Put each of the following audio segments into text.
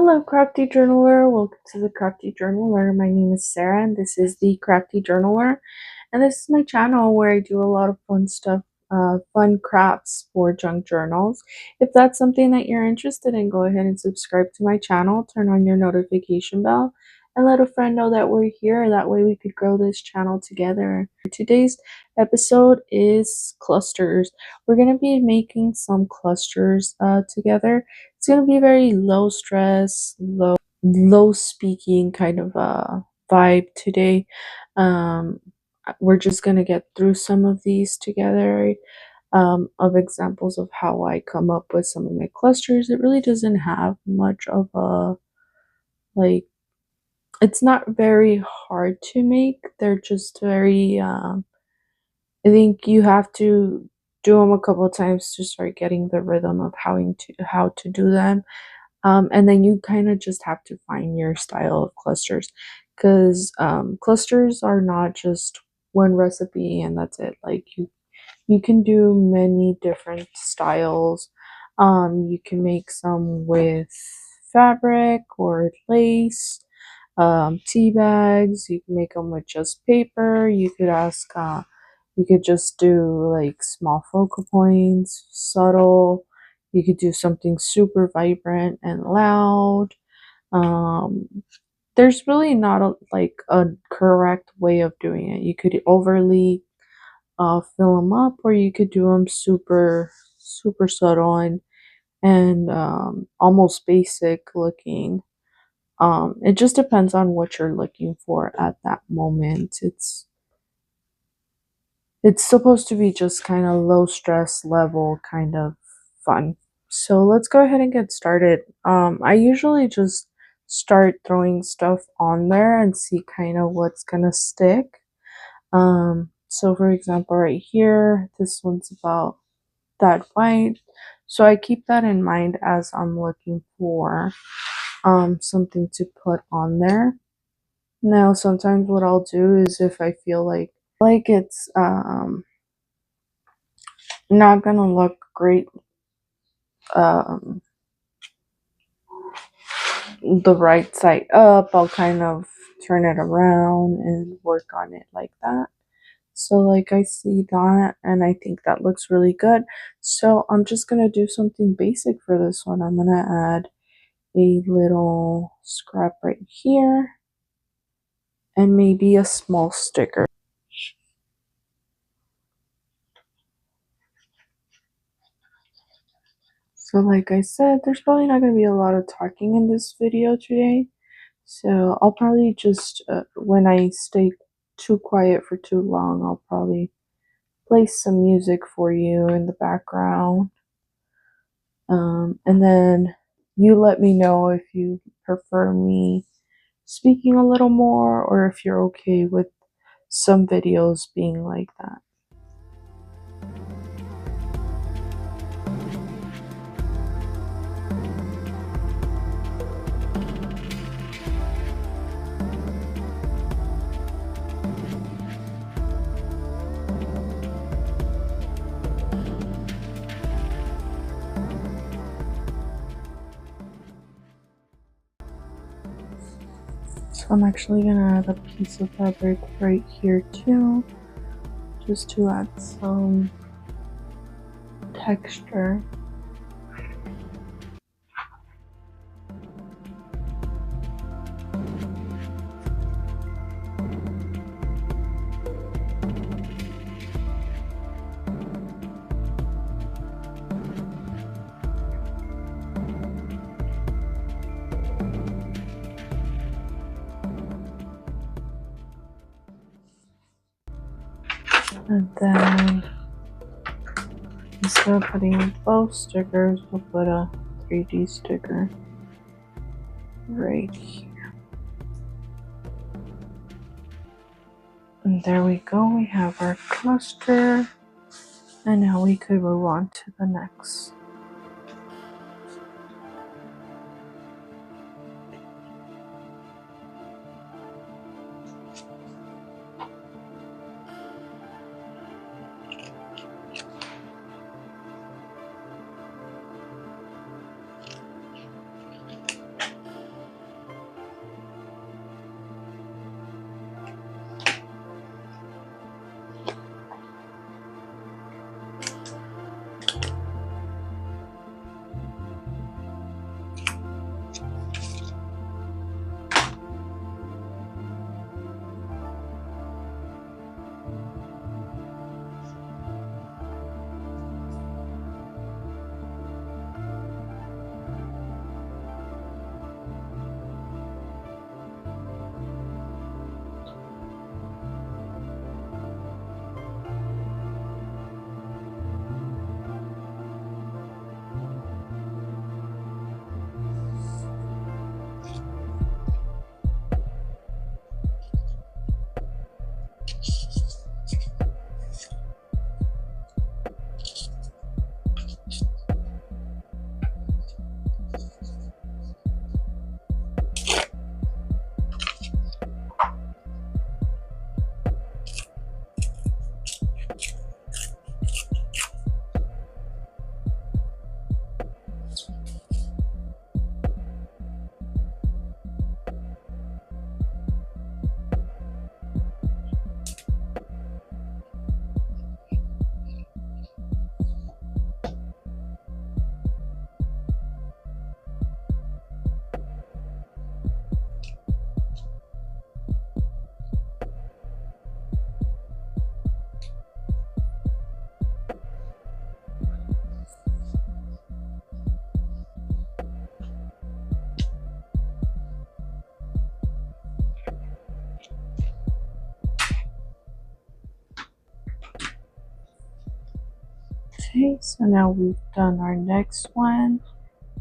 Hello, Crafty Journaler. Welcome to the Crafty Journaler. My name is Sarah, and this is the Crafty Journaler. And this is my channel where I do a lot of fun stuff, fun crafts for junk journals. If that's something that you're interested in, go ahead and subscribe to my channel, turn on your notification bell, and let a friend know that we're here. That way we could grow this channel together. Today's episode is clusters. We're going to be making some clusters together. It's going to be very low stress, low speaking kind of vibe today. Um, we're just going to get through some of these together, of examples of how I come up with some of my clusters. It really doesn't have much of a, like, it's not very hard to make. They're just very, I think you have to do them a couple of times to start getting the rhythm of how to do them. And then you kind of just have to find your style of clusters, because clusters are not just one recipe and that's it. Like you can do many different styles. You can make some with fabric or lace, tea bags. You can make them with just paper. You could just do like small focal points, subtle. You could do something super vibrant and loud. Um, there's really not a correct way of doing it. You could overly fill them up, or you could do them super subtle and almost basic looking. It just depends on what you're looking for at that moment. It's supposed to be just kind of low stress level kind of fun. So let's go ahead and get started. I usually just start throwing stuff on there and see kind of what's gonna stick. So for example, right here, this one's about that white. So I keep that in mind as I'm looking for something to put on there. Now sometimes what I'll do is, if I feel like it's not gonna look great the right side up, I'll kind of turn it around and work on it like that. So like I see that and I think that looks really good. So I'm just gonna do something basic for this one. I'm gonna add a little scrap right here and maybe a small sticker. So like I said, there's probably not going to be a lot of talking in this video today. So I'll probably just, when I stay too quiet for too long, I'll probably play some music for you in the background. And then you let me know if you prefer me speaking a little more, or if you're okay with some videos being like that. So I'm actually gonna add a piece of fabric right here too, just to add some texture. And then instead of putting both stickers, we'll put a 3D sticker right here. And there we go, we have our cluster. And now we could move on to the next. Okay, so now we've done our next one,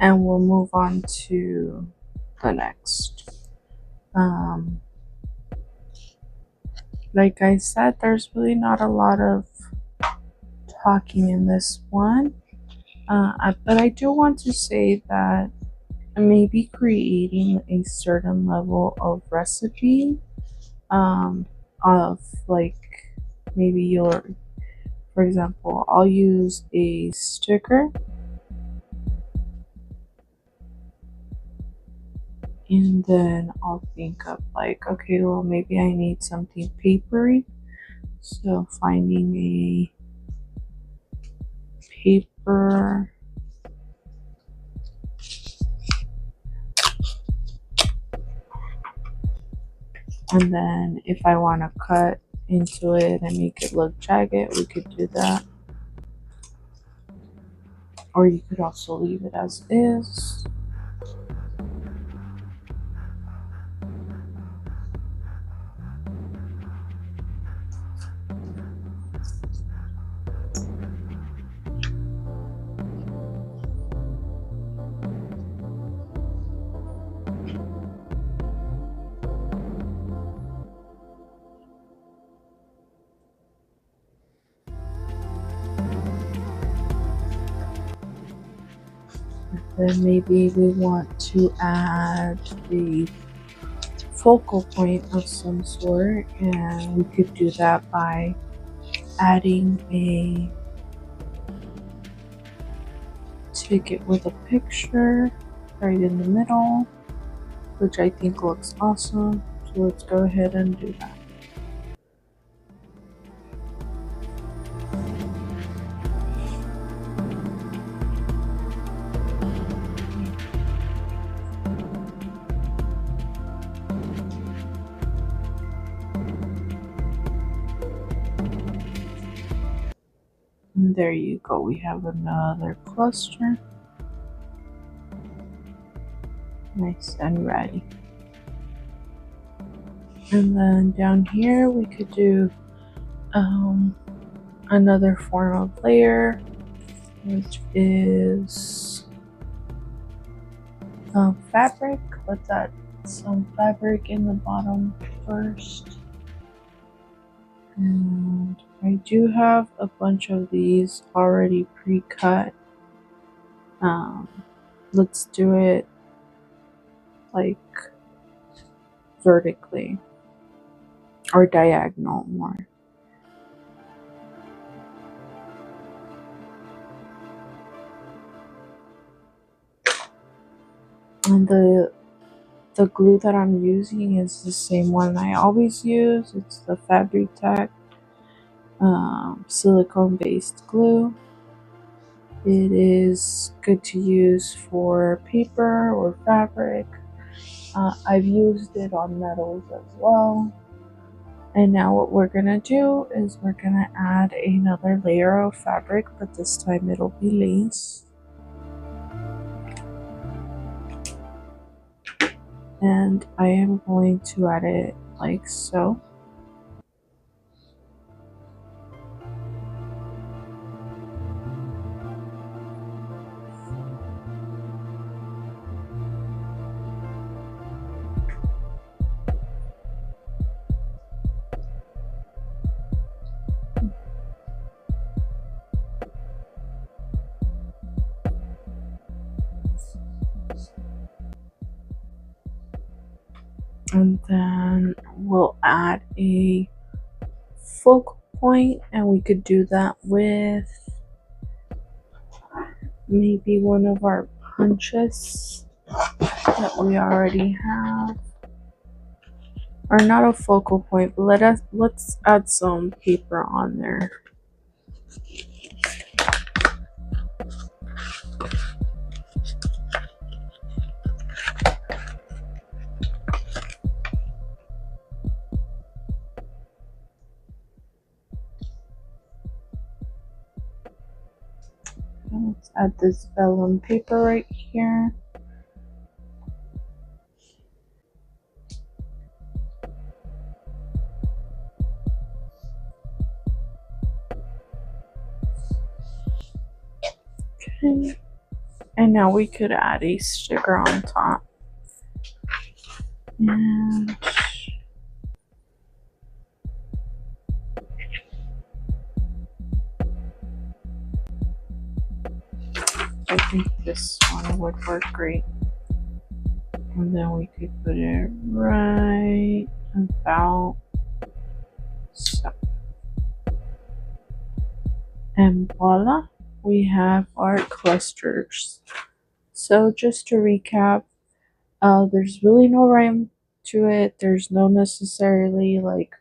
and we'll move on to the next. Like I said, there's really not a lot of talking in this one, but I do want to say that maybe creating a certain level of recipe, of like maybe your, for example, I'll use a sticker and then I'll think of like, okay, well, maybe I need something papery. So finding a paper, and then if I want to cut into it and make it look jagged, we could do that. Or you could also leave it as is. Then maybe we want to add a focal point of some sort, and we could do that by adding a ticket with a picture right in the middle, which I think looks awesome. So let's go ahead and do that. And there you go, we have another cluster. Nice and ready. And then down here we could do another form of layer, which is fabric. Let's add some fabric in the bottom first. And I do have a bunch of these already pre-cut. Let's do it like vertically or diagonal more. And the glue that I'm using is the same one I always use. It's the Fabri-Tac silicone based glue. It is good to use for paper or fabric. I've used it on metals as well. And now what we're gonna do is we're gonna add another layer of fabric, but this time it'll be lace. And I am going to add it like so. And then we'll add a focal point, and we could do that with maybe one of our punches that we already have. Or not a focal point, but let's add some paper on there. Let's add this vellum paper right here. And now we could add a sticker on top. And I think this one would work great. And then we could put it right about so. And voila, we have our clusters. So just to recap, there's really no rhyme to it. There's no necessarily like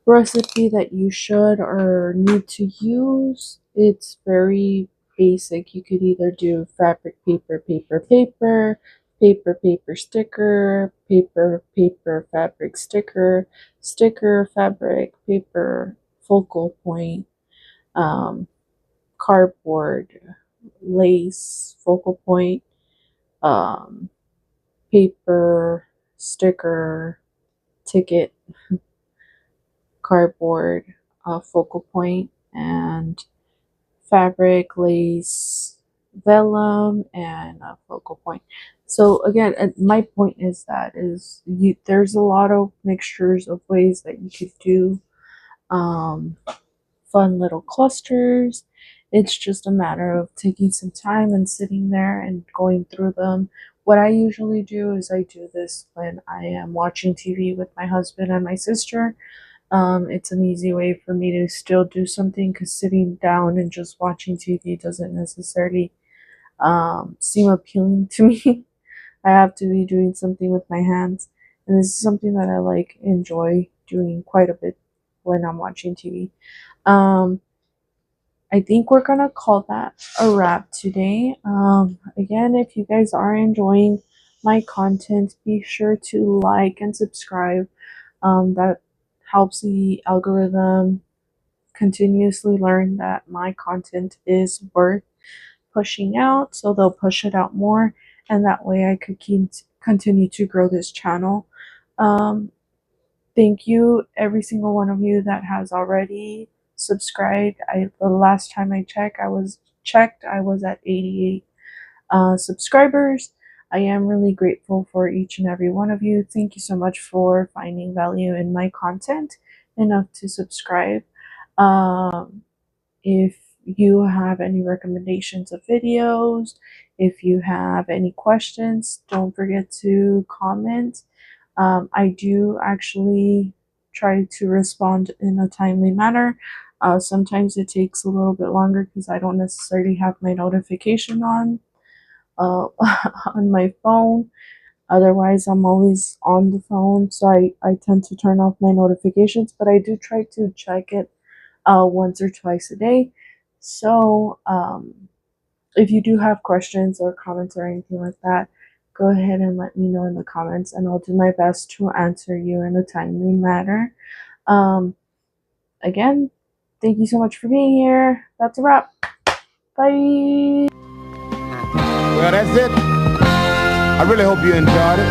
recipe that you should or need to use. It's very basic. You could either do fabric, paper, paper, paper, paper, paper, sticker, paper, paper, fabric, sticker, sticker, fabric, paper, focal point, cardboard, lace, focal point, paper, sticker, ticket, cardboard, focal point, and fabric, lace, vellum, and a focal point. So again, my point is that there's a lot of mixtures of ways that you could do fun little clusters. It's just a matter of taking some time and sitting there and going through them. What I usually do is I do this when I am watching TV with my husband and my sister. It's an easy way for me to still do something because sitting down and just watching TV doesn't necessarily seem appealing to me. I have to be doing something with my hands, and this is something that I enjoy doing quite a bit when I'm watching TV. I think we're gonna call that a wrap today. Again, if you guys are enjoying my content, be sure to like and subscribe. That helps the algorithm continuously learn that my content is worth pushing out, so they'll push it out more, and that way I could continue to grow this channel. Thank you, every single one of you that has already subscribed. The last time I checked, I was at 88 subscribers. I am really grateful for each and every one of you. Thank you so much for finding value in my content enough to subscribe. If you have any recommendations of videos, if you have any questions, don't forget to comment. I do actually try to respond in a timely manner. Sometimes it takes a little bit longer because I don't necessarily have my notification on on my phone. Otherwise, I'm always on the phone, so I tend to turn off my notifications, but I do try to check it once or twice a day. So if you do have questions or comments or anything like that, go ahead and let me know in the comments, and I'll do my best to answer you in a timely manner. Again, thank you so much for being here. That's a wrap. Bye. Well, that's it. I really hope you enjoyed it.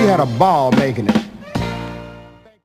We had a ball making it.